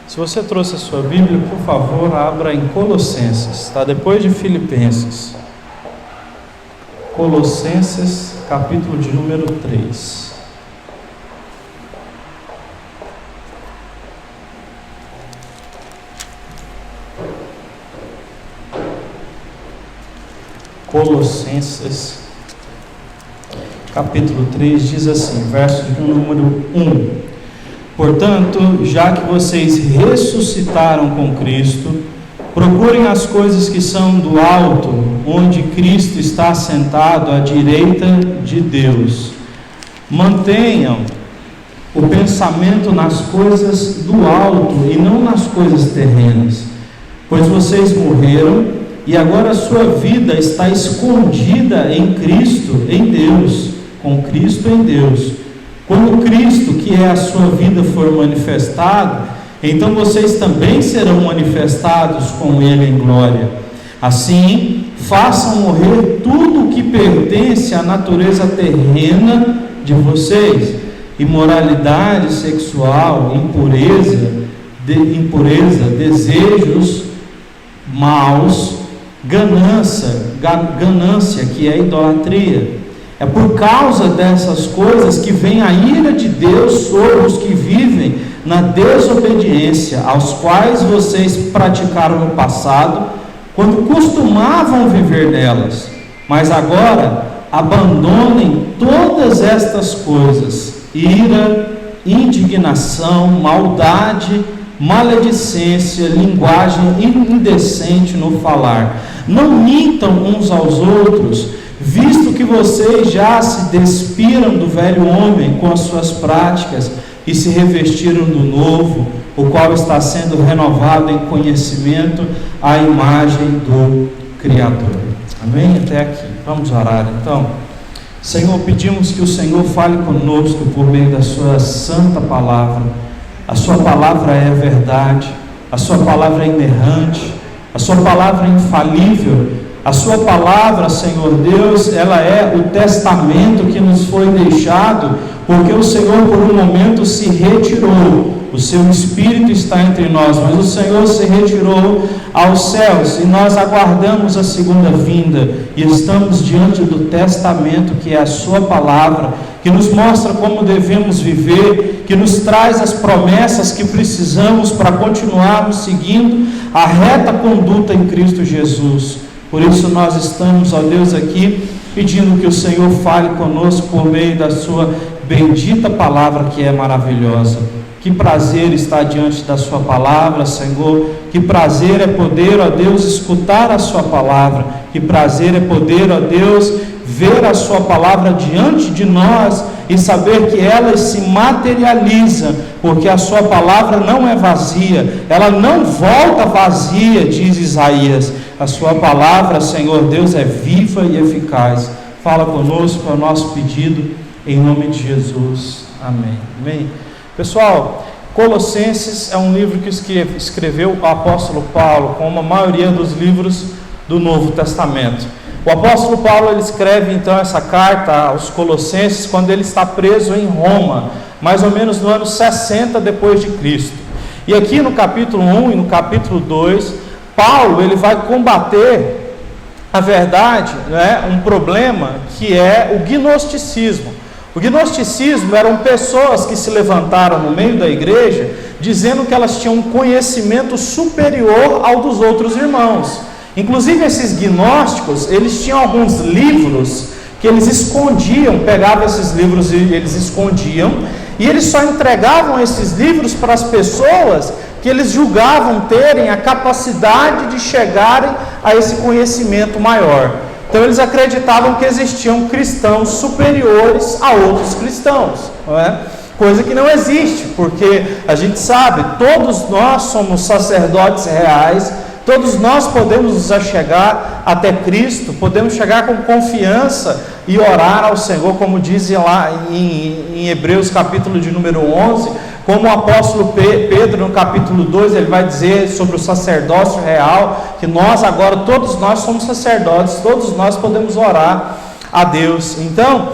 Se você trouxe a sua Bíblia, por favor, abra em Colossenses, está depois de Filipenses. Colossenses, capítulo de número 3. Colossenses, capítulo 3, diz assim, verso de número 1. Portanto, já que vocês ressuscitaram com Cristo, procurem as coisas que são do alto, onde Cristo está sentado à direita de Deus. Mantenham o pensamento nas coisas do alto e não nas coisas terrenas, pois vocês morreram e agora a sua vida está escondida em Cristo, em Deus, com Cristo em Deus. Quando Cristo, que é a sua vida, for manifestado, então vocês também serão manifestados com Ele em glória. Assim, façam morrer tudo o que pertence à natureza terrena de vocês: imoralidade sexual, impureza, desejos maus, ganância, que é idolatria. É por causa dessas coisas que vem a ira de Deus sobre os que vivem na desobediência, aos quais vocês praticaram no passado, quando costumavam viver nelas. Mas agora, abandonem todas estas coisas: ira, indignação, maldade, maledicência, linguagem indecente no falar. Não mintam uns aos outros, visto que vocês já se despiram do velho homem com as suas práticas e se revestiram do novo, o qual está sendo renovado em conhecimento à imagem do Criador. Amém? Até aqui. Vamos orar então. Senhor, pedimos que o Senhor fale conosco por meio da sua santa palavra. A sua palavra é verdade, a sua palavra é inerrante, a sua palavra é infalível. A sua palavra, Senhor Deus, ela é o testamento que nos foi deixado, porque o Senhor por um momento se retirou. O seu Espírito está entre nós, mas o Senhor se retirou aos céus e nós aguardamos a segunda vinda e estamos diante do testamento, que é a sua palavra, que nos mostra como devemos viver, que nos traz as promessas que precisamos para continuarmos seguindo a reta conduta em Cristo Jesus. Por isso nós estamos, ó Deus, aqui pedindo que o Senhor fale conosco por meio da sua bendita palavra, que é maravilhosa. Que prazer estar diante da sua palavra, Senhor. Que prazer é poder, ó Deus, escutar a sua palavra. Que prazer é poder, ó Deus, ver a sua palavra diante de nós e saber que ela se materializa, porque a sua palavra não é vazia, ela não volta vazia, diz Isaías. A sua palavra, Senhor Deus, é viva e eficaz. Fala conosco, é o nosso pedido, em nome de Jesus. Amém. Amém. Pessoal, Colossenses é um livro que escreveu o apóstolo Paulo, como a maioria dos livros do Novo Testamento. O apóstolo Paulo, ele escreve então essa carta aos Colossenses quando ele está preso em Roma, mais ou menos no ano 60 depois de Cristo. E aqui no capítulo 1 e no capítulo 2, Paulo, ele vai combater a verdade, um problema que é o gnosticismo. O gnosticismo eram pessoas que se levantaram no meio da igreja dizendo que elas tinham um conhecimento superior ao dos outros irmãos. Inclusive esses gnósticos, eles tinham alguns livros que eles escondiam, pegavam esses livros e eles escondiam, e eles só entregavam esses livros para as pessoas que eles julgavam terem a capacidade de chegarem a esse conhecimento maior. Então eles acreditavam que existiam cristãos superiores a outros cristãos, não é? Coisa que não existe, porque a gente sabe, todos nós somos sacerdotes reais, todos nós podemos nos achegar até Cristo, podemos chegar com confiança e orar ao Senhor, como dizem lá em Hebreus capítulo de número 11, como o apóstolo Pedro no capítulo 2, ele vai dizer sobre o sacerdócio real, que nós agora, todos nós somos sacerdotes, todos nós podemos orar a Deus. Então,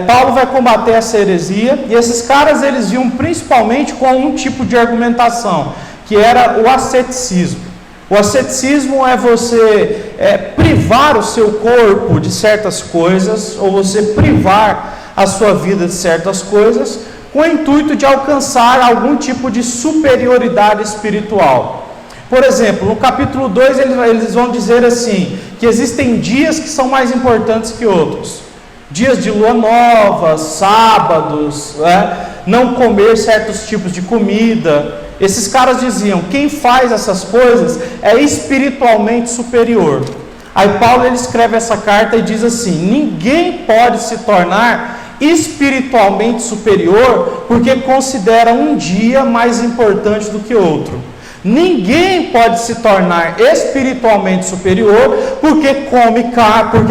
Paulo vai combater essa heresia, e esses caras eles vinham principalmente com um tipo de argumentação, que era o asceticismo. O asceticismo é você privar o seu corpo de certas coisas, ou você privar a sua vida de certas coisas, com o intuito de alcançar algum tipo de superioridade espiritual. Por exemplo, no capítulo 2 eles vão dizer assim, que existem dias que são mais importantes que outros. Dias de lua nova, sábados, não comer certos tipos de comida. Esses caras diziam, quem faz essas coisas é espiritualmente superior. Aí Paulo ele escreve essa carta e diz assim, ninguém pode se tornar espiritualmente superior porque considera um dia mais importante do que outro. Ninguém pode se tornar espiritualmente superior porque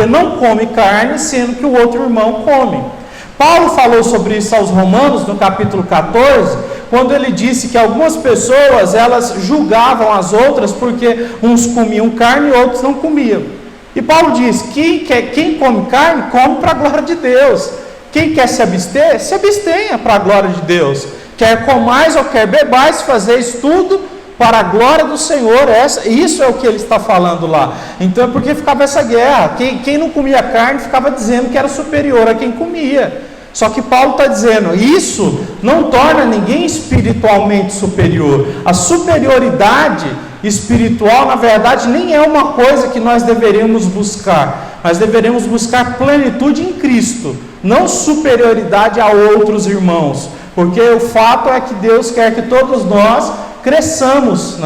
não come carne, sendo que o outro irmão come. Paulo falou sobre isso aos Romanos no capítulo 14, quando ele disse que algumas pessoas elas julgavam as outras porque uns comiam carne e outros não comiam. E Paulo diz, quem come carne, come para a glória de Deus. Quem quer se abster, se abstenha para a glória de Deus. Quer comais ou quer bebais, fazeis tudo para a glória do Senhor. Isso é o que ele está falando lá. Então é porque ficava essa guerra. Quem não comia carne ficava dizendo que era superior a quem comia. Só que Paulo está dizendo, isso não torna ninguém espiritualmente superior. A superioridade espiritual, na verdade, nem é uma coisa que nós deveríamos buscar. Nós deveríamos buscar plenitude em Cristo, não superioridade a outros irmãos. Porque o fato é que Deus quer que todos nós cresçamos,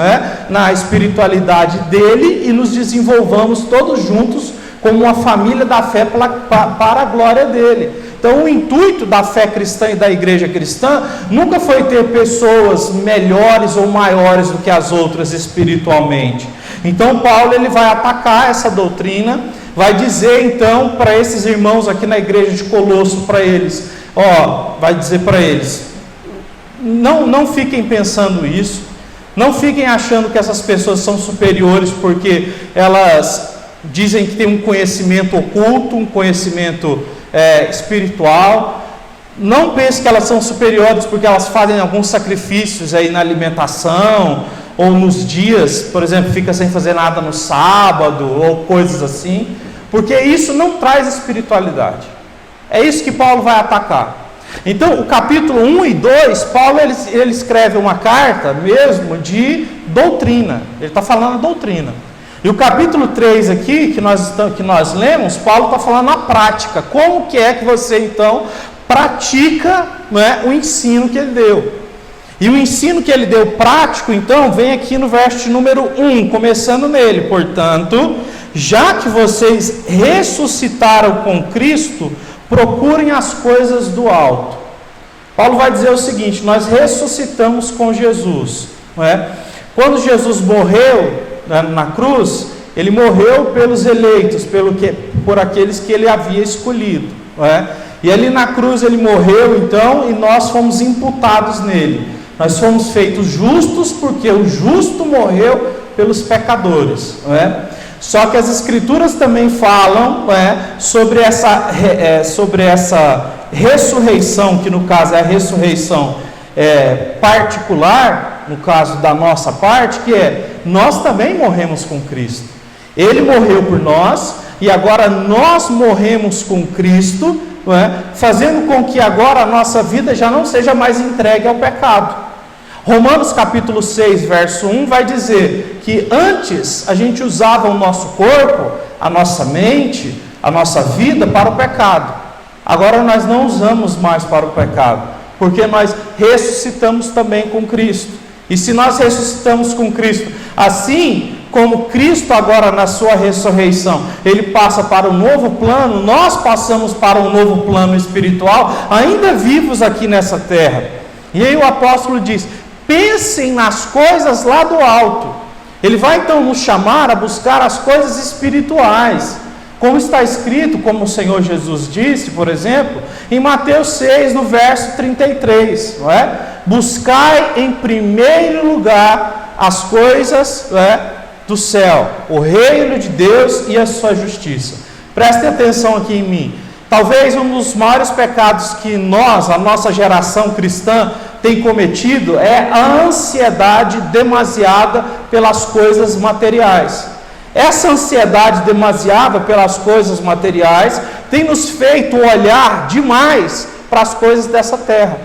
na espiritualidade dele e nos desenvolvamos todos juntos como uma família da fé para a glória dele. Então o intuito da fé cristã e da igreja cristã nunca foi ter pessoas melhores ou maiores do que as outras espiritualmente. Então Paulo ele vai atacar essa doutrina, vai dizer então para esses irmãos aqui na igreja de Colosso, para eles, vai dizer para eles, não fiquem pensando isso, não fiquem achando que essas pessoas são superiores porque elas dizem que têm um conhecimento oculto, um conhecimento espiritual. Não pense que elas são superiores porque elas fazem alguns sacrifícios aí na alimentação, ou nos dias, por exemplo, fica sem fazer nada no sábado, ou coisas assim, porque isso não traz espiritualidade. É isso que Paulo vai atacar. Então, o capítulo 1 e 2, Paulo ele escreve uma carta mesmo de doutrina. Ele está falando a doutrina. E o capítulo 3 aqui, que nós lemos, Paulo está falando a prática. Como que é que você, então, pratica o ensino que ele deu? E o ensino que ele deu prático, então, vem aqui no verso número 1, começando nele. Portanto, já que vocês ressuscitaram com Cristo, procurem as coisas do alto. Paulo vai dizer o seguinte, nós ressuscitamos com Jesus. Quando Jesus morreu na cruz, ele morreu pelos eleitos, por aqueles que ele havia escolhido. E ali na cruz ele morreu então, e nós fomos imputados nele. Nós fomos feitos justos porque o justo morreu pelos pecadores. Só que as escrituras também falam sobre essa ressurreição, que no caso é a ressurreição particular, no caso da nossa parte, que nós também morremos com Cristo. Ele morreu por nós, e agora nós morremos com Cristo, fazendo com que agora a nossa vida já não seja mais entregue ao pecado. Romanos capítulo 6, verso 1 vai dizer que antes a gente usava o nosso corpo, a nossa mente, a nossa vida para o pecado. Agora nós não usamos mais para o pecado, porque nós ressuscitamos também com Cristo. E se nós ressuscitamos com Cristo, assim como Cristo agora na sua ressurreição, ele passa para um novo plano, nós passamos para um novo plano espiritual, ainda vivos aqui nessa terra. E aí o apóstolo diz, pensem nas coisas lá do alto. Ele vai então nos chamar a buscar as coisas espirituais, como está escrito, como o Senhor Jesus disse, por exemplo, em Mateus 6, no verso 33, buscai em primeiro lugar as coisas do céu, o reino de Deus e a sua justiça. Prestem atenção aqui em mim. Talvez um dos maiores pecados que a nossa geração cristã, tem cometido é a ansiedade demasiada pelas coisas materiais. Essa ansiedade demasiada pelas coisas materiais tem nos feito olhar demais para as coisas dessa terra.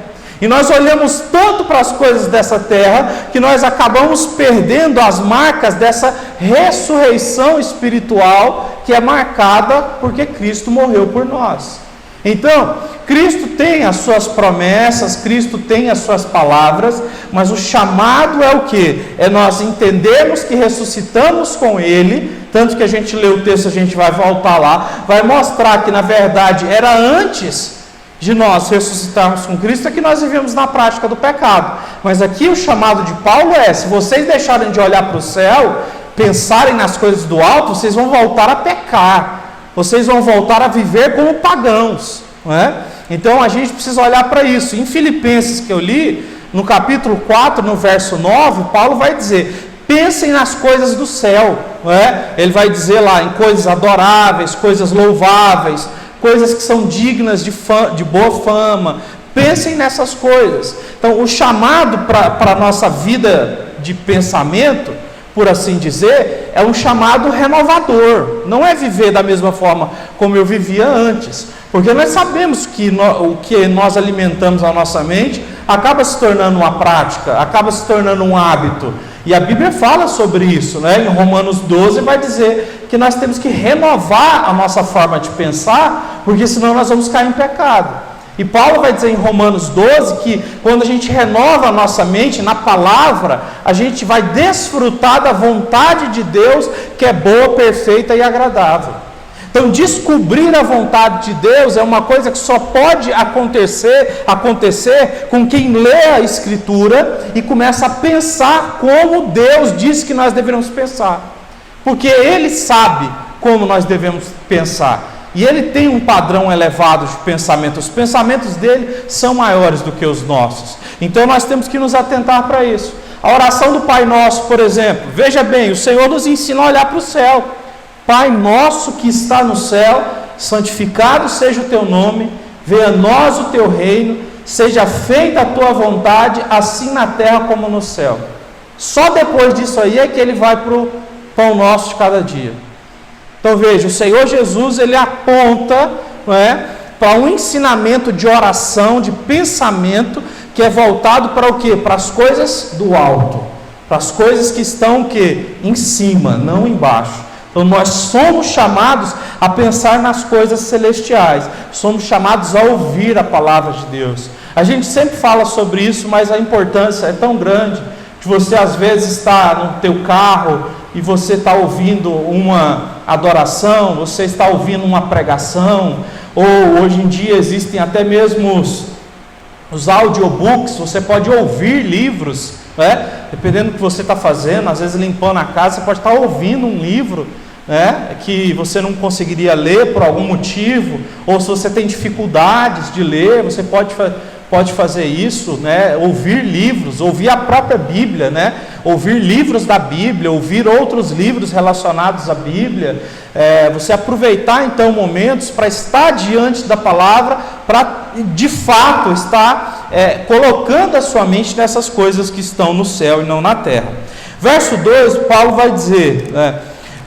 E nós olhamos tanto para as coisas dessa terra que nós acabamos perdendo as marcas dessa ressurreição espiritual que é marcada porque Cristo morreu por nós. Então, Cristo tem as suas promessas, Cristo tem as suas palavras, mas o chamado é o quê? É nós entendermos que ressuscitamos com Ele, tanto que a gente lê o texto, a gente vai voltar lá, vai mostrar que na verdade era antes de nós ressuscitarmos com Cristo, é que nós vivemos na prática do pecado. Mas aqui o chamado de Paulo é, se vocês deixarem de olhar para o céu, pensarem nas coisas do alto, vocês vão voltar a pecar. Vocês vão voltar a viver como pagãos, não é? Então a gente precisa olhar para isso. Em Filipenses que eu li, no capítulo 4, no verso 9, Paulo vai dizer, pensem nas coisas do céu, não é? Ele vai dizer lá, em coisas adoráveis, coisas louváveis, coisas que são dignas de boa fama. Pensem nessas coisas. Então o chamado para a nossa vida de pensamento, por assim dizer, é um chamado renovador. Não é viver da mesma forma como eu vivia antes. Porque nós sabemos que o que nós alimentamos a nossa mente acaba se tornando uma prática, acaba se tornando um hábito. E a Bíblia fala sobre isso, né? Em Romanos 12 vai dizer que nós temos que renovar a nossa forma de pensar, porque senão nós vamos cair em pecado. E Paulo vai dizer em Romanos 12 que quando a gente renova a nossa mente na palavra, a gente vai desfrutar da vontade de Deus, que é boa, perfeita e agradável. Então descobrir a vontade de Deus é uma coisa que só pode acontecer com quem lê a Escritura e começa a pensar como Deus disse que nós deveríamos pensar. Porque Ele sabe como nós devemos pensar. E Ele tem um padrão elevado de pensamento. Os pensamentos dele são maiores do que os nossos. Então nós temos que nos atentar para isso. A oração do Pai Nosso, por exemplo. Veja bem, o Senhor nos ensina a olhar para o céu. Pai nosso que está no céu, santificado seja o teu nome. Venha a nós o teu reino. Seja feita a tua vontade, assim na terra como no céu. Só depois disso aí é que ele vai para o pão nosso de cada dia. Então veja, o Senhor Jesus, ele aponta, não é, para um ensinamento de oração, de pensamento, que é voltado para o quê? Para as coisas do alto, para as coisas que estão o quê? Em cima, não embaixo. Então nós somos chamados a pensar nas coisas celestiais, somos chamados a ouvir a palavra de Deus. A gente sempre fala sobre isso, mas a importância é tão grande, que você às vezes está no teu carro, e você está ouvindo uma adoração, você está ouvindo uma pregação, ou hoje em dia existem até mesmo os audiobooks, você pode ouvir livros, né? Dependendo do que você está fazendo, às vezes limpando a casa, você pode estar ouvindo um livro, né? Que você não conseguiria ler por algum motivo, ou se você tem dificuldades de ler, você pode fazer isso, né? Ouvir livros, ouvir a própria Bíblia, né? Ouvir livros da Bíblia, ouvir outros livros relacionados à Bíblia, você aproveitar então momentos para estar diante da palavra, para de fato estar colocando a sua mente nessas coisas que estão no céu e não na terra. Verso 2, Paulo vai dizer,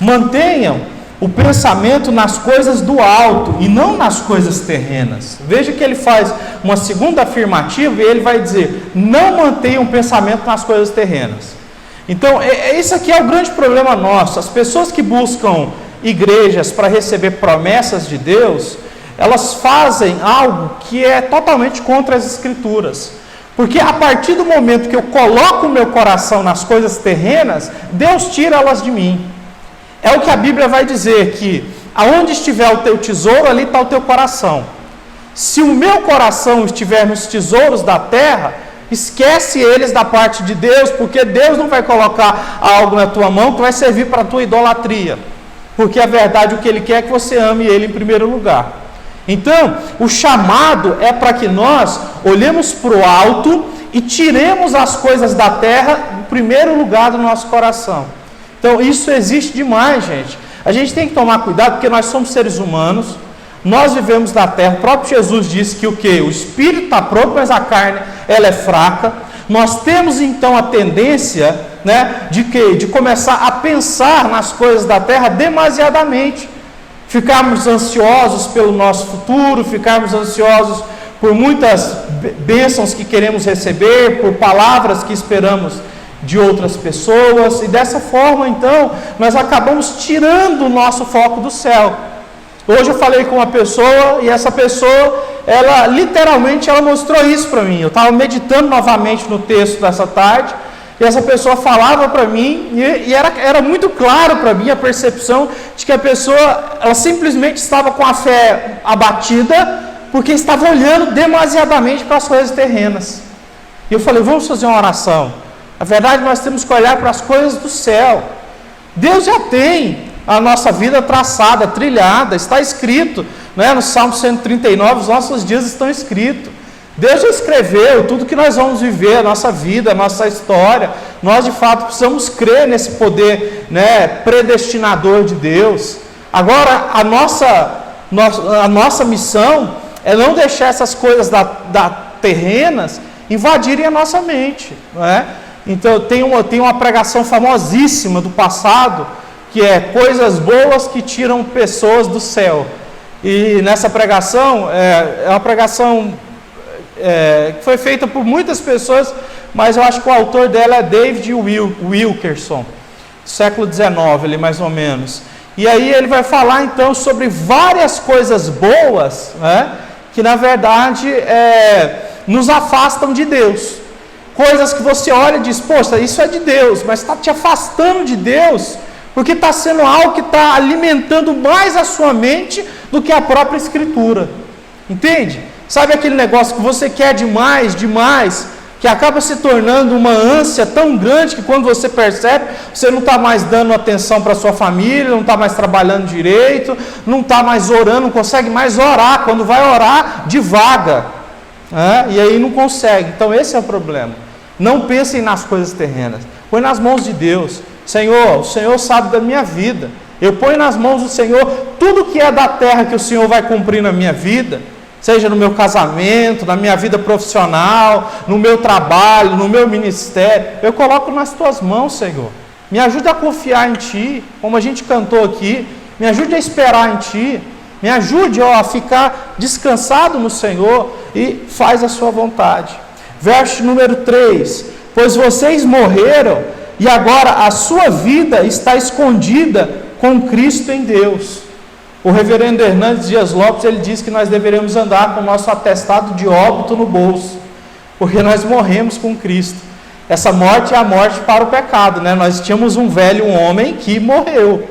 mantenham o pensamento nas coisas do alto e não nas coisas terrenas. Veja que ele faz uma segunda afirmativa e ele vai dizer, não mantenham o pensamento nas coisas terrenas. Então, esse aqui é o grande problema nosso. As pessoas que buscam igrejas para receber promessas de Deus, elas fazem algo que é totalmente contra as Escrituras. Porque a partir do momento que eu coloco o meu coração nas coisas terrenas, Deus tira elas de mim. É o que a Bíblia vai dizer, que aonde estiver o teu tesouro, ali está o teu coração. Se o meu coração estiver nos tesouros da terra, esquece eles da parte de Deus, porque Deus não vai colocar algo na tua mão que vai servir para a tua idolatria. Porque a verdade, o que Ele quer é que você ame Ele em primeiro lugar. Então, o chamado é para que nós olhemos para o alto e tiremos as coisas da terra em primeiro lugar do nosso coração. Então isso existe demais, gente. A gente tem que tomar cuidado porque nós somos seres humanos, Nós vivemos na terra, o próprio Jesus disse que o quê? O espírito está pronto, mas a carne ela é fraca. Nós temos então a tendência, né, de quê? De começar a pensar nas coisas da terra demasiadamente. Ficarmos ansiosos pelo nosso futuro, ficarmos ansiosos por muitas bênçãos que queremos receber, por palavras que esperamos de outras pessoas, e dessa forma então nós acabamos tirando o nosso foco do céu. Hoje eu falei com uma pessoa e essa pessoa, ela literalmente ela mostrou isso para mim. Eu estava meditando novamente no texto dessa tarde e essa pessoa falava para mim e era muito claro para mim a percepção de que a pessoa ela simplesmente estava com a fé abatida porque estava olhando demasiadamente para as coisas terrenas. E eu falei, vamos fazer uma oração. Na verdade, nós temos que olhar para as coisas do céu. Deus já tem a nossa vida traçada, trilhada, está escrito, né? No Salmo 139, os nossos dias estão escritos. Deus já escreveu tudo que nós vamos viver, a nossa vida, a nossa história. Nós, de fato, precisamos crer nesse poder, né, predestinador de Deus. Agora, a nossa missão é não deixar essas coisas terrenas invadirem a nossa mente, não é? Então, tem uma pregação famosíssima do passado, que é coisas boas que tiram pessoas do céu. E nessa pregação, é uma pregação que foi feita por muitas pessoas, mas eu acho que o autor dela é David Wilkerson, século XIX, ali mais ou menos. E aí ele vai falar então sobre várias coisas boas, né, que na verdade nos afastam de Deus. Coisas que você olha e diz, poxa, isso é de Deus, mas está te afastando de Deus, porque está sendo algo que está alimentando mais a sua mente do que a própria Escritura. Entende? Sabe aquele negócio que você quer demais, que acaba se tornando uma ânsia tão grande que quando você percebe, você não está mais dando atenção para a sua família, não está mais trabalhando direito, não está mais orando, não consegue mais orar. Quando vai orar, divaga, e aí não consegue. Então esse é o problema. Não pensem nas coisas terrenas, põe nas mãos de Deus. Senhor, o Senhor sabe da minha vida, eu ponho nas mãos do Senhor tudo que é da terra que o Senhor vai cumprir na minha vida, seja no meu casamento, na minha vida profissional, no meu trabalho, no meu ministério, eu coloco nas tuas mãos, Senhor. Me ajude a confiar em Ti, como a gente cantou aqui, me ajude a esperar em Ti, me ajude a ficar descansado no Senhor e faz a sua vontade. Verso número 3, pois vocês morreram e agora a sua vida está escondida com Cristo em Deus. O reverendo Hernandes Dias Lopes, ele diz que nós deveríamos andar com o nosso atestado de óbito no bolso, porque nós morremos com Cristo. Essa morte é a morte para o pecado, né? Nós tínhamos um velho homem que morreu,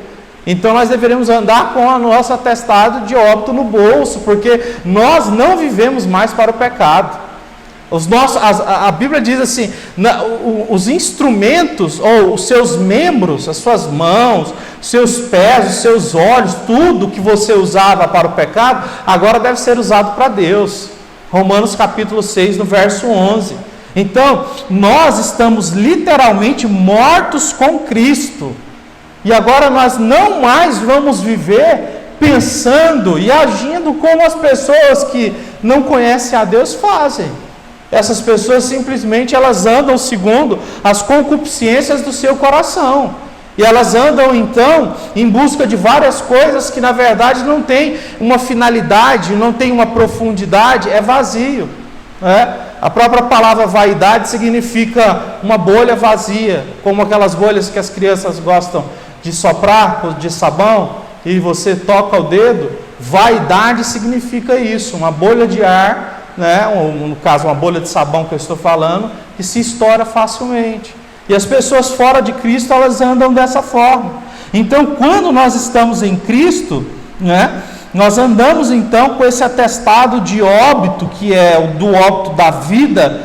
então nós deveríamos andar com o nosso atestado de óbito no bolso, porque nós não vivemos mais para o pecado. A Bíblia diz assim, os instrumentos, ou os seus membros, as suas mãos, seus pés, os seus olhos, tudo que você usava para o pecado, agora deve ser usado para Deus. Romanos capítulo 6, no verso 11. Então, nós estamos literalmente mortos com Cristo, e agora nós não mais vamos viver pensando e agindo como as pessoas que não conhecem a Deus fazem. Essas pessoas simplesmente elas andam segundo as concupiscências do seu coração. E elas andam então em busca de várias coisas que na verdade não tem uma finalidade, não tem uma profundidade, é vazio. A própria palavra vaidade significa uma bolha vazia, como aquelas bolhas que as crianças gostam de soprar de sabão e você toca o dedo. Vaidade significa isso, uma bolha de ar, né? No caso uma bolha de sabão que eu estou falando, que se estoura facilmente. E as pessoas fora de Cristo, elas andam dessa forma. Então, quando nós estamos em Cristo, né, nós andamos então com esse atestado de óbito, que é o do óbito da vida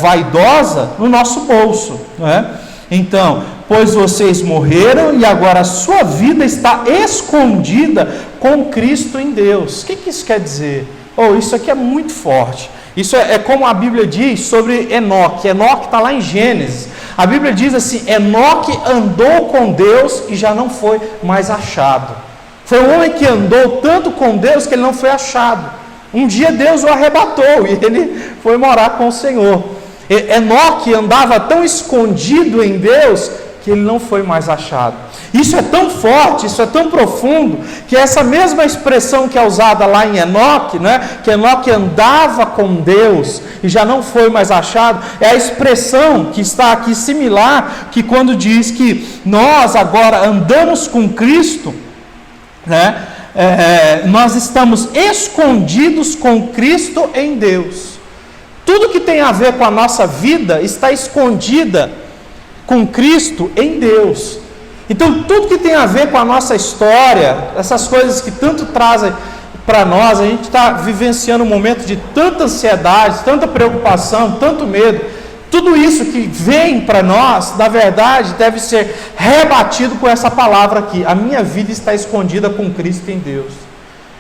vaidosa, no nosso bolso, né? Então, pois vocês morreram e agora a sua vida está escondida com Cristo em Deus. O que isso quer dizer? Isso aqui é muito forte. Isso é como a Bíblia diz sobre Enoque. Enoque está lá em Gênesis. A Bíblia diz assim: Enoque andou com Deus e já não foi mais achado. Foi um homem que andou tanto com Deus que ele não foi achado. Um dia Deus o arrebatou e ele foi morar com o Senhor. Enoque andava tão escondido em Deus que ele não foi mais achado. Isso é tão forte, isso é tão profundo, que essa mesma expressão que é usada lá em Enoque, né, que Enoque andava com Deus e já não foi mais achado, é a expressão que está aqui similar, que quando diz que nós agora andamos com Cristo, né, nós estamos escondidos com Cristo em Deus. Tudo que tem a ver com a nossa vida está escondida com Cristo em Deus. Então, tudo que tem a ver com a nossa história, essas coisas que tanto trazem para nós, a gente está vivenciando um momento de tanta ansiedade, tanta preocupação, tanto medo. Tudo isso que vem para nós, na verdade, deve ser rebatido com essa palavra aqui: a minha vida está escondida com Cristo em Deus.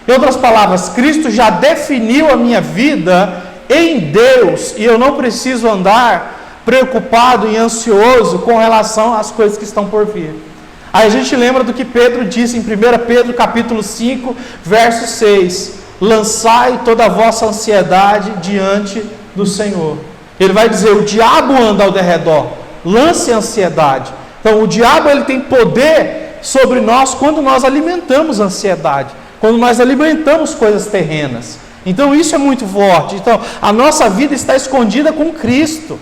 Em outras palavras, Cristo já definiu a minha vida em Deus, e eu não preciso andar preocupado e ansioso com relação às coisas que estão por vir. Aí a gente lembra do que Pedro disse em 1 Pedro capítulo 5, verso 6: lançai toda a vossa ansiedade diante do Senhor. Ele vai dizer: o diabo anda ao derredor, lance a ansiedade. Então o diabo, ele tem poder sobre nós quando nós alimentamos a ansiedade, quando nós alimentamos coisas terrenas. Então isso é muito forte. Então a nossa vida está escondida com Cristo.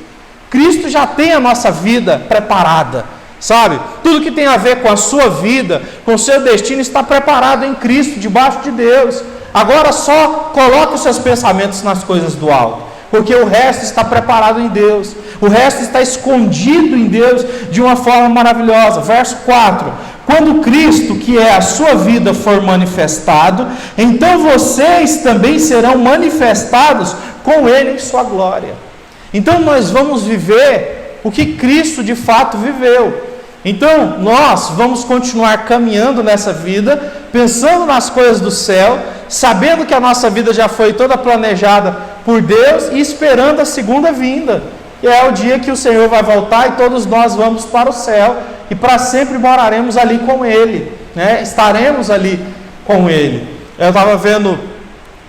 Cristo já tem a nossa vida preparada, sabe? Tudo que tem a ver com a sua vida, com o seu destino, está preparado em Cristo, debaixo de Deus. Agora só coloque os seus pensamentos nas coisas do alto, porque o resto está preparado em Deus, o resto está escondido em Deus de uma forma maravilhosa. Verso 4: quando Cristo, que é a sua vida, for manifestado, então vocês também serão manifestados com Ele em sua glória. Então nós vamos viver o que Cristo de fato viveu. Então nós vamos continuar caminhando nessa vida, pensando nas coisas do céu, sabendo que a nossa vida já foi toda planejada por Deus e esperando a segunda vinda, que é o dia que o Senhor vai voltar e todos nós vamos para o céu e para sempre moraremos ali com Ele, né? Estaremos ali com Ele. Eu estava vendo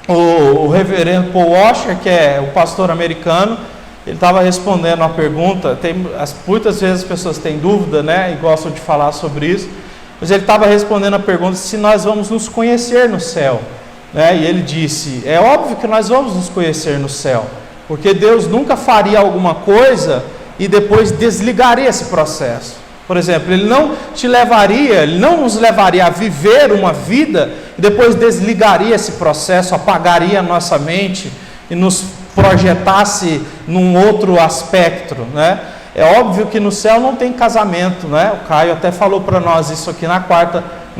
o reverendo Paul Washer, que é o pastor americano. Ele estava respondendo uma pergunta. Muitas vezes as pessoas têm dúvida, né, e gostam de falar sobre isso, mas ele estava respondendo a pergunta se nós vamos nos conhecer no céu, né? E ele disse: é óbvio que nós vamos nos conhecer no céu, porque Deus nunca faria alguma coisa e depois desligaria esse processo. Por exemplo, Ele não nos levaria a viver uma vida e depois desligaria esse processo, apagaria a nossa mente e nos projetasse num outro aspecto, né? É óbvio que no céu não tem casamento, né? O Caio até falou para nós isso aqui na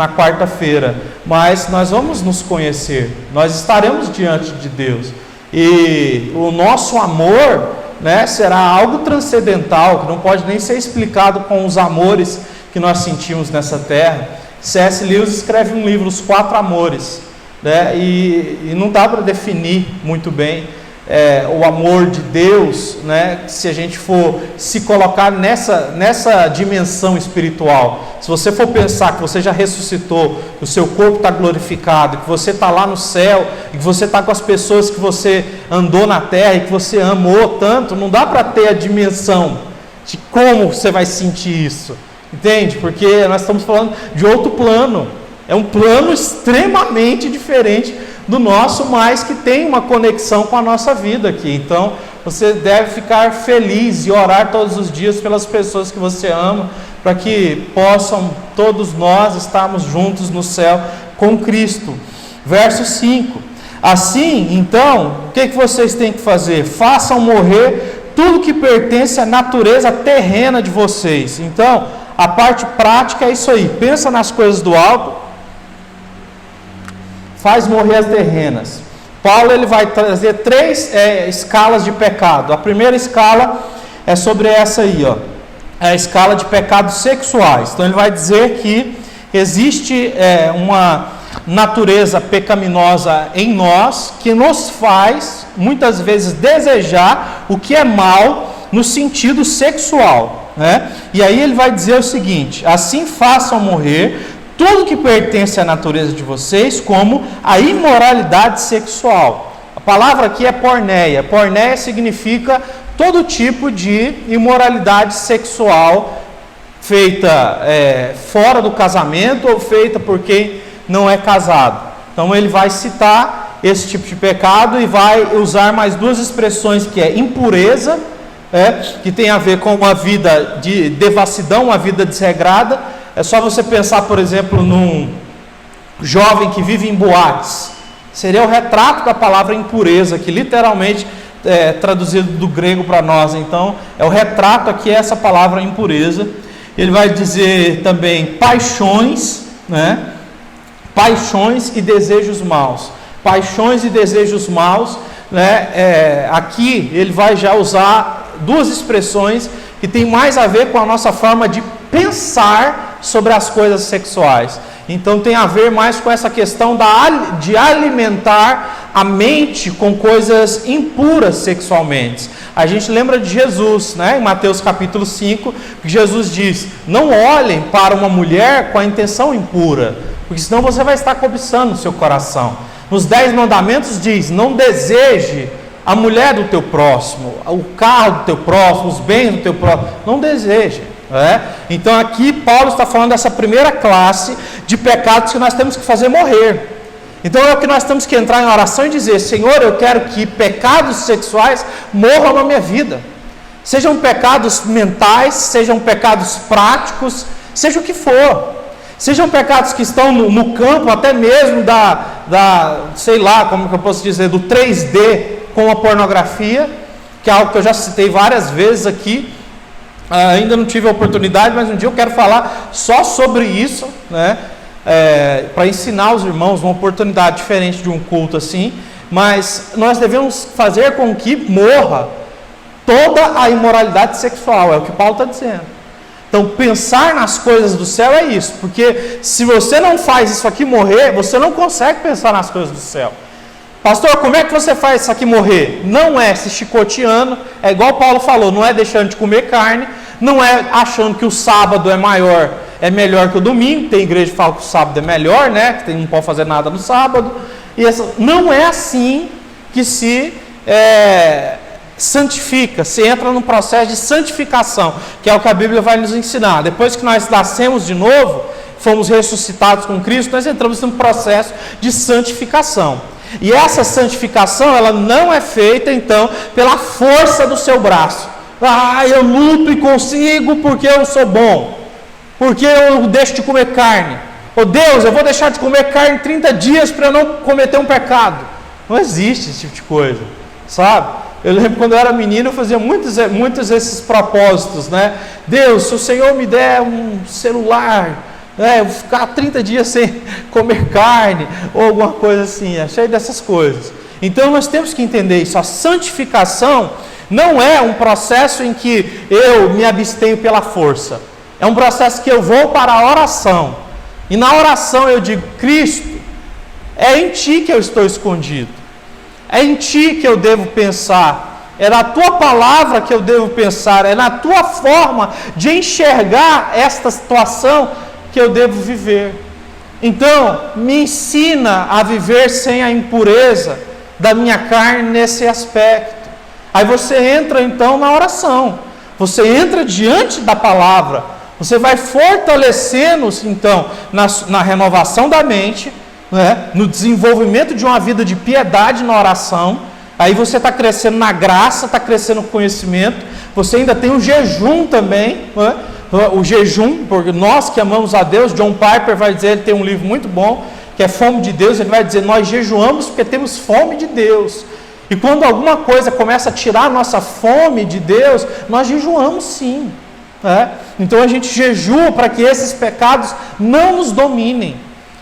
quarta-feira, mas nós vamos nos conhecer, nós estaremos diante de Deus, e o nosso amor, né, será algo transcendental, que não pode nem ser explicado com os amores que nós sentimos nessa terra. C.S. Lewis escreve um livro, Os Quatro Amores, né? E não dá para definir muito bem o amor de Deus, né, se a gente for se colocar nessa dimensão espiritual. Se você for pensar que você já ressuscitou, que o seu corpo está glorificado, que você está lá no céu, que você está com as pessoas que você andou na terra e que você amou tanto, não dá para ter a dimensão de como você vai sentir isso, entende? Porque nós estamos falando de outro plano, é um plano extremamente diferente do nosso, mas que tem uma conexão com a nossa vida aqui. Então você deve ficar feliz e orar todos os dias pelas pessoas que você ama, para que possam todos nós estarmos juntos no céu com Cristo. Verso 5: assim, então, o que vocês têm que fazer? Façam morrer tudo que pertence à natureza terrena de vocês. Então a parte prática é isso aí: pensa nas coisas do alto, faz morrer as terrenas. Paulo, ele vai trazer 3 escalas de pecado. A primeira escala é sobre essa aí, ó, é a escala de pecados sexuais. Então ele vai dizer que existe uma natureza pecaminosa em nós que nos faz muitas vezes desejar o que é mal no sentido sexual, né? E aí ele vai dizer o seguinte: assim façam morrer tudo que pertence à natureza de vocês, como a imoralidade sexual. A palavra aqui é porneia. Porneia significa todo tipo de imoralidade sexual feita fora do casamento ou feita por quem não é casado. Então ele vai citar esse tipo de pecado e vai usar mais duas expressões, que é impureza, que tem a ver com uma vida de devassidão, uma vida desregrada. É só você pensar, por exemplo, num jovem que vive em boates. Seria o retrato da palavra impureza, que literalmente é traduzido do grego para nós. Então, é o retrato aqui, essa palavra impureza. Ele vai dizer também paixões, paixões e desejos maus. Paixões e desejos maus, aqui ele vai já usar duas expressões que tem mais a ver com a nossa forma de pensar sobre as coisas sexuais. Então tem a ver mais com essa questão de alimentar a mente com coisas impuras sexualmente. A gente lembra de Jesus, em Mateus capítulo 5, que Jesus diz: não olhem para uma mulher com a intenção impura, porque senão você vai estar cobiçando o seu coração. Nos 10 mandamentos diz: não deseje a mulher do teu próximo, o carro do teu próximo, os bens do teu próximo, não deseje. Então aqui Paulo está falando dessa primeira classe de pecados que nós temos que fazer morrer. Então é o que nós temos que entrar em oração e dizer: Senhor, eu quero que pecados sexuais morram na minha vida. Sejam pecados mentais, sejam pecados práticos, seja o que for. Sejam pecados que estão no campo até mesmo sei lá, como que eu posso dizer, do 3D com a pornografia, que é algo que eu já citei várias vezes aqui. Ainda não tive a oportunidade, mas um dia eu quero falar só sobre isso, para ensinar os irmãos, uma oportunidade diferente de um culto assim. Mas nós devemos fazer com que morra toda a imoralidade sexual, é o que Paulo está dizendo. Então pensar nas coisas do céu é isso, porque se você não faz isso aqui morrer, você não consegue pensar nas coisas do céu. Pastor, como é que você faz isso aqui morrer? Não é se chicoteando, é igual Paulo falou, não é deixando de comer carne, não é achando que o sábado é melhor que o domingo. Tem igreja que fala que o sábado é melhor, que não pode fazer nada no sábado. Não é assim que se santifica, se entra num processo de santificação, que é o que a Bíblia vai nos ensinar. Depois que nós nascemos de novo, fomos ressuscitados com Cristo, nós entramos num processo de santificação. E essa santificação, ela não é feita, então, pela força do seu braço. Eu luto e consigo porque eu sou bom, porque eu deixo de comer carne. Deus, eu vou deixar de comer carne 30 dias para eu não cometer um pecado. Não existe esse tipo de coisa, sabe? Eu lembro quando eu era menino, eu fazia muitos desses propósitos, Deus, se o Senhor me der um celular, eu vou ficar 30 dias sem comer carne, ou alguma coisa assim, cheio dessas coisas. Então nós temos que entender isso. A santificação não é um processo em que eu me abstenho pela força. É um processo que eu vou para a oração. E na oração eu digo: Cristo, é em Ti que eu estou escondido. É em Ti que eu devo pensar. É na Tua palavra que eu devo pensar. É na Tua forma de enxergar esta situação que eu devo viver. Então, me ensina a viver sem a impureza da minha carne nesse aspecto. Aí você entra então na oração, você entra diante da palavra, você vai fortalecendo-se então na renovação da mente, no desenvolvimento de uma vida de piedade na oração. Aí você está crescendo na graça, está crescendo no conhecimento, você ainda tem o jejum também, o jejum, porque nós que amamos a Deus, John Piper vai dizer, ele tem um livro muito bom, que é Fome de Deus, ele vai dizer: nós jejuamos porque temos fome de Deus. E quando alguma coisa começa a tirar a nossa fome de Deus, nós jejuamos sim. Então a gente jejua para que esses pecados não nos dominem.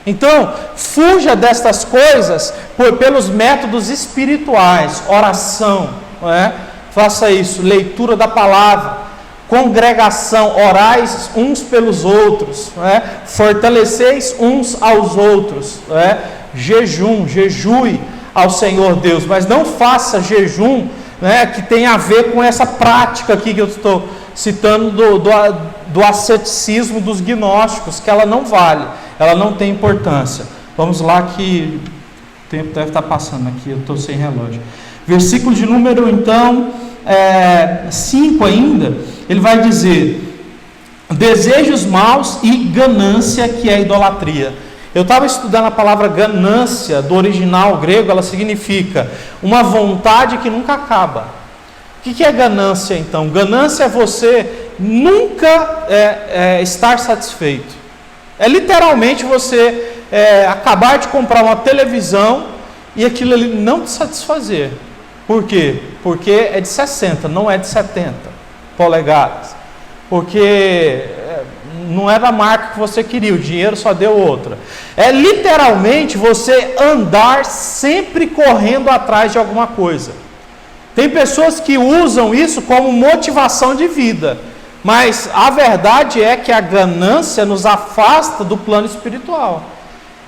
Então, fuja destas coisas pelos métodos espirituais, oração, faça isso, leitura da palavra, congregação, orais uns pelos outros, fortaleceis uns aos outros, jejue ao Senhor Deus, mas não faça jejum que tem a ver com essa prática aqui que eu estou citando do asceticismo dos gnósticos, que ela não vale. ela não tem importância. Vamos lá que o tempo deve estar passando aqui, eu estou sem relógio. Versículo de número, então, 5 ainda, ele vai dizer: desejos maus e ganância, que é idolatria. Eu estava estudando a palavra ganância, do original grego, ela significa uma vontade que nunca acaba. O que é ganância, então? Ganância é você nunca estar satisfeito. É literalmente você acabar de comprar uma televisão e aquilo ali não te satisfazer. Por quê? Porque é de 60, não é de 70 polegadas. Porque não é da marca que você queria, o dinheiro só deu outra. É literalmente você andar sempre correndo atrás de alguma coisa. Tem pessoas que usam isso como motivação de vida, mas a verdade é que a ganância nos afasta do plano espiritual.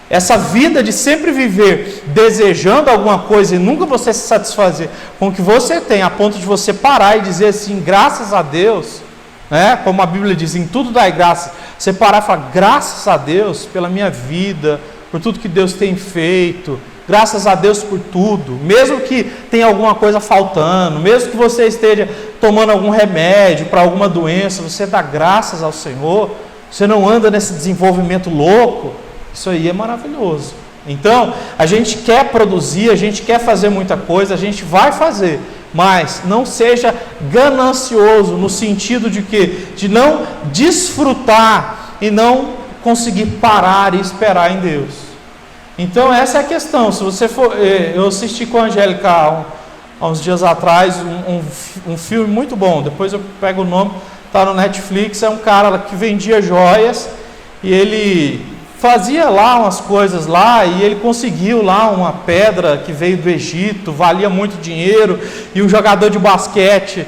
Essa vida de sempre viver desejando alguma coisa e nunca você se satisfazer com o que você tem, a ponto de você parar e dizer assim, graças a Deus, né? Como a Bíblia diz, em tudo dai graça. Você parar e falar, graças a Deus pela minha vida, por tudo que Deus tem feito, graças a Deus por tudo, mesmo que tenha alguma coisa faltando, mesmo que você esteja tomando algum remédio para alguma doença, você dá graças ao Senhor, você não anda nesse desenvolvimento louco. Isso aí é maravilhoso. Então, a gente quer produzir, a gente quer fazer muita coisa, a gente vai fazer, mas não seja ganancioso no sentido de que de não desfrutar e não conseguir parar e esperar em Deus. Então, essa é a questão. Se você for, eu assisti com a Angélica há uns dias atrás um filme muito bom. Depois eu pego o nome, está no Netflix. É um cara que vendia joias e ele fazia lá umas coisas lá e ele conseguiu lá uma pedra que veio do Egito, valia muito dinheiro, e um jogador de basquete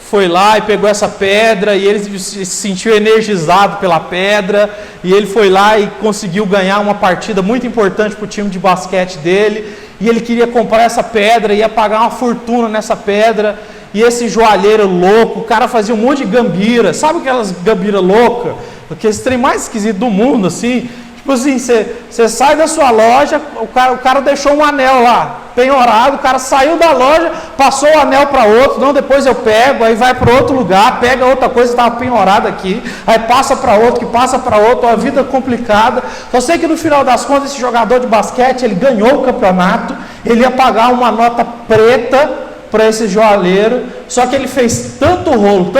foi lá e pegou essa pedra e ele se sentiu energizado pela pedra e ele foi lá e conseguiu ganhar uma partida muito importante para o time de basquete dele, e ele queria comprar essa pedra, ia pagar uma fortuna nessa pedra, e esse joalheiro louco, o cara fazia um monte de gambira, sabe aquelas gambiras loucas? Porque esse trem mais esquisito do mundo, assim, tipo assim, você sai da sua loja, o cara deixou um anel lá, penhorado, o cara saiu da loja, passou o anel para outro, não, depois eu pego, aí vai para outro lugar, pega outra coisa que estava penhorada aqui, aí passa para outro, que passa para outro, uma vida complicada. Só sei que no final das contas, esse jogador de basquete, ele ganhou o campeonato, ele ia pagar uma nota preta para esse joalheiro, só que ele fez tanto rolo,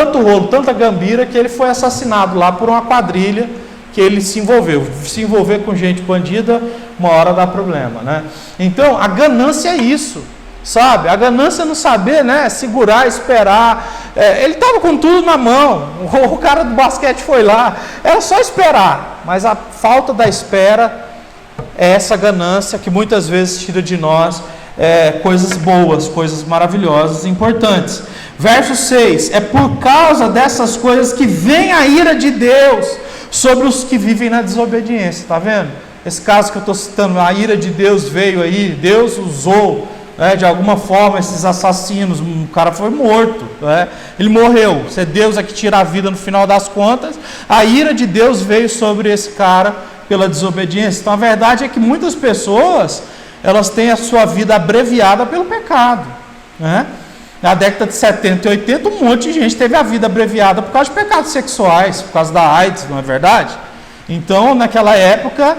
tanta gambira, que ele foi assassinado lá por uma quadrilha que ele se envolveu. Se envolver com gente bandida, uma hora dá problema, né? Então, a ganância é isso, sabe? A ganância é não saber, né, segurar, esperar. Ele estava com tudo na mão, o cara do basquete foi lá, era só esperar, mas a falta da espera é essa ganância que muitas vezes tira de nós coisas boas, coisas maravilhosas, importantes. Verso 6, é por causa dessas coisas que vem a ira de Deus sobre os que vivem na desobediência. Está vendo? Esse caso que eu estou citando, a ira de Deus veio aí, Deus usou, de alguma forma esses assassinos, o cara foi morto, ele morreu, se é Deus é que tira a vida no final das contas, a ira de Deus veio sobre esse cara pela desobediência. Então a verdade é que muitas pessoas, elas têm a sua vida abreviada pelo pecado, né? Na década de 70 e 80, um monte de gente teve a vida abreviada por causa de pecados sexuais, por causa da AIDS, não é verdade? Então, naquela época,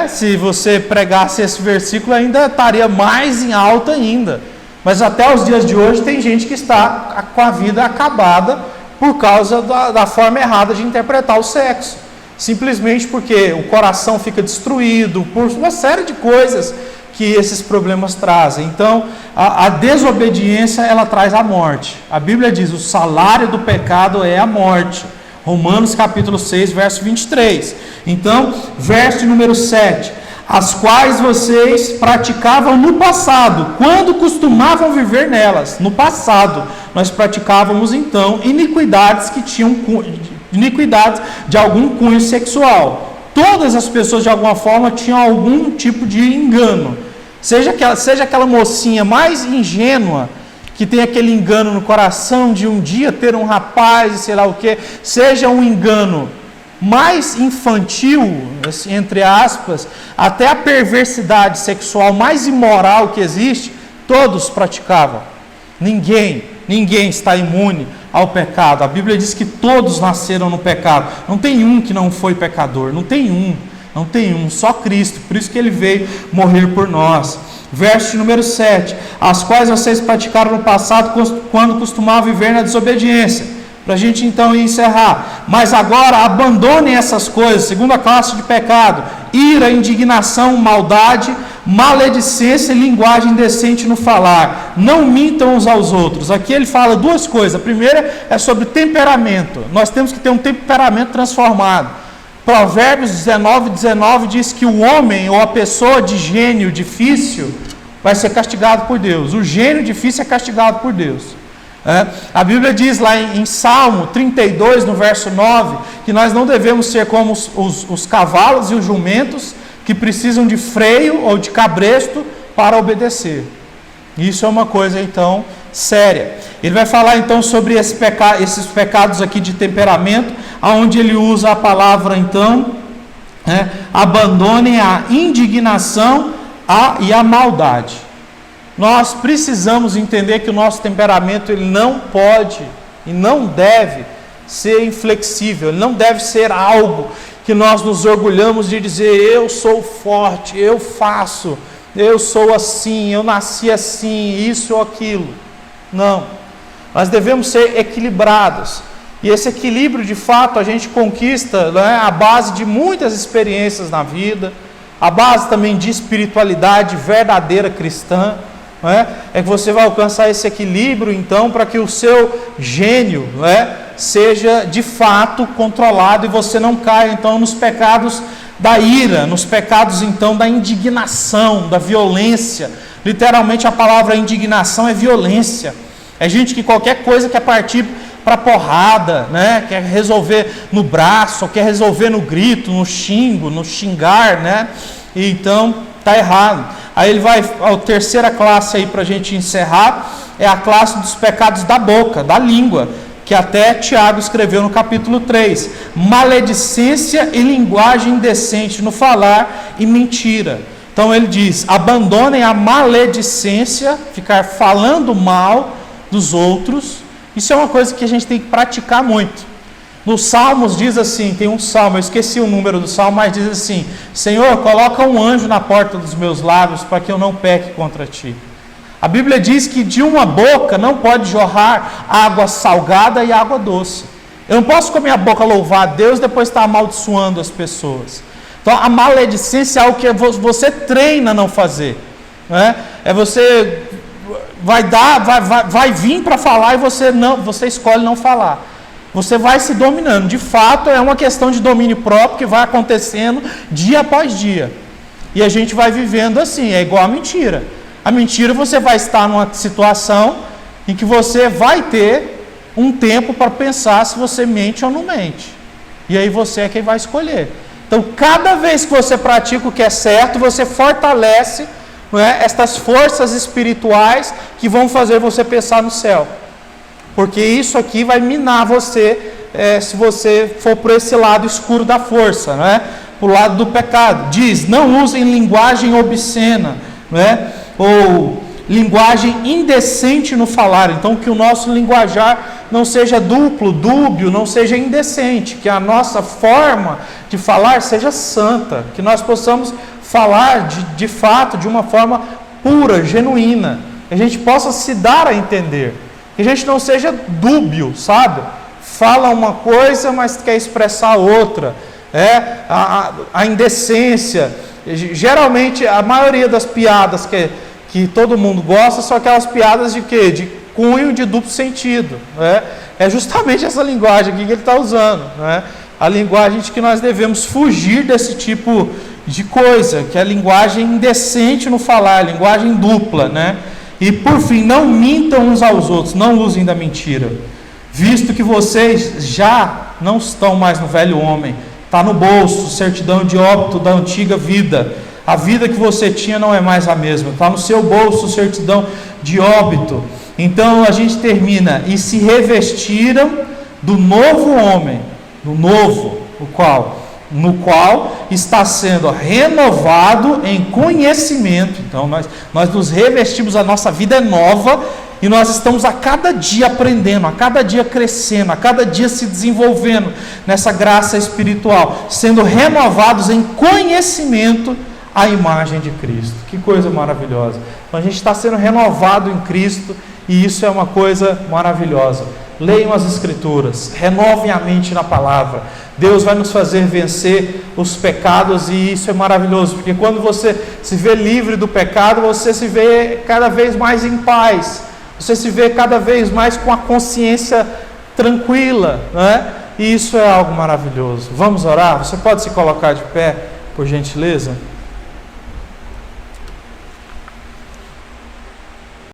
se você pregasse esse versículo, ainda estaria mais em alta ainda. Mas até os dias de hoje, tem gente que está com a vida acabada por causa da forma errada de interpretar o sexo. Simplesmente porque o coração fica destruído, por uma série de coisas que esses problemas trazem. Então, a desobediência, ela traz a morte. A Bíblia diz, o salário do pecado é a morte. Romanos capítulo 6, verso 23. Então, verso número 7. As quais vocês praticavam no passado, quando costumavam viver nelas. No passado, nós praticávamos então iniquidades que tinham iniquidades de algum cunho sexual. Todas as pessoas, de alguma forma, tinham algum tipo de engano. Seja aquela mocinha mais ingênua, que tem aquele engano no coração de um dia ter um rapaz e sei lá o quê, seja um engano mais infantil, entre aspas, até a perversidade sexual mais imoral que existe, todos praticavam. Ninguém está imune ao pecado. A Bíblia diz que todos nasceram no pecado. Não tem um que não foi pecador, não tem um, só Cristo. Por isso que Ele veio morrer por nós. Verso número 7, as quais vocês praticaram no passado quando costumavam viver na desobediência. Para a gente então encerrar. Mas agora abandonem essas coisas, segunda classe de pecado: ira, indignação, maldade, maledicência e linguagem indecente no falar. Não mintam uns aos outros. Aqui ele fala duas coisas. A primeira é sobre temperamento. Nós temos que ter um temperamento transformado. Provérbios 19 diz que o homem ou a pessoa de gênio difícil vai ser castigado por Deus. O gênio difícil é castigado por Deus. A Bíblia diz lá em Salmo 32, no verso 9, que nós não devemos ser como os cavalos e os jumentos que precisam de freio ou de cabresto para obedecer. Isso é uma coisa então séria. Ele vai falar então sobre esses pecados aqui de temperamento, onde ele usa a palavra então, abandonem a indignação e a maldade. Nós precisamos entender que o nosso temperamento ele não pode e não deve ser inflexível, ele não deve ser algo que nós nos orgulhamos de dizer: eu sou forte, eu faço, eu sou assim, eu nasci assim, isso ou aquilo. Não, nós devemos ser equilibrados, e esse equilíbrio de fato a gente conquista à base de muitas experiências na vida, a base também de espiritualidade verdadeira cristã. É que você vai alcançar esse equilíbrio então para que o seu gênio seja de fato controlado e você não caia então nos pecados da ira, nos pecados então da indignação, da violência. Literalmente a palavra indignação é violência, é gente que qualquer coisa quer partir para porrada, quer resolver no braço, quer resolver no grito, no xingo, no xingar, e então está errado. Aí ele vai, a terceira classe aí para a gente encerrar, é a classe dos pecados da boca, da língua, que até Tiago escreveu no capítulo 3. Maledicência e linguagem indecente no falar e mentira. Então ele diz: abandonem a maledicência, ficar falando mal dos outros. Isso é uma coisa que a gente tem que praticar muito. Nos Salmos diz assim, tem um salmo, eu esqueci o número do salmo, mas diz assim: Senhor, coloca um anjo na porta dos meus lábios para que eu não peque contra ti. A Bíblia diz que de uma boca não pode jorrar água salgada e água doce. Eu não posso com a minha boca louvar a Deus e depois estar amaldiçoando as pessoas. Então a maledicência é algo que você treina a não fazer. Você vai vir para falar e você escolhe não falar. Você vai se dominando. De fato, é uma questão de domínio próprio que vai acontecendo dia após dia. E a gente vai vivendo assim, é igual a mentira. A mentira, você vai estar numa situação em que você vai ter um tempo para pensar se você mente ou não mente. E aí você é quem vai escolher. Então, cada vez que você pratica o que é certo, você fortalece estas forças espirituais que vão fazer você pensar no céu. Porque isso aqui vai minar você, se você for por esse lado escuro da força, para o lado do pecado. Diz: não usem linguagem obscena, ou linguagem indecente no falar. Então que o nosso linguajar não seja duplo, dúbio, não seja indecente, que a nossa forma de falar seja santa, que nós possamos falar de fato de uma forma pura, genuína, que a gente possa se dar a entender. Que a gente não seja dúbio, sabe? Fala uma coisa, mas quer expressar outra. A indecência. Geralmente, a maioria das piadas que todo mundo gosta são aquelas piadas de quê? De cunho de duplo sentido. É justamente essa linguagem aqui que ele está usando. A linguagem de que nós devemos fugir desse tipo de coisa, que é a linguagem indecente no falar, a linguagem dupla, E por fim, não mintam uns aos outros, não usem da mentira, visto que vocês já não estão mais no velho homem, está no bolso, certidão de óbito da antiga vida. A vida que você tinha não é mais a mesma, está no seu bolso, certidão de óbito. Então a gente termina: e se revestiram do novo homem, do novo, no qual está sendo renovado em conhecimento. Então nós nos revestimos, a nossa vida é nova e nós estamos a cada dia aprendendo, a cada dia crescendo, a cada dia se desenvolvendo nessa graça espiritual, sendo renovados em conhecimento à imagem de Cristo. Que coisa maravilhosa! Então, a gente está sendo renovado em Cristo e isso é uma coisa maravilhosa. Leiam as Escrituras, renovem a mente na palavra. Deus vai nos fazer vencer os pecados e isso é maravilhoso, porque quando você se vê livre do pecado, você se vê cada vez mais em paz, você se vê cada vez mais com a consciência tranquila, né? E isso é algo maravilhoso. Vamos orar? Você pode se colocar de pé, por gentileza?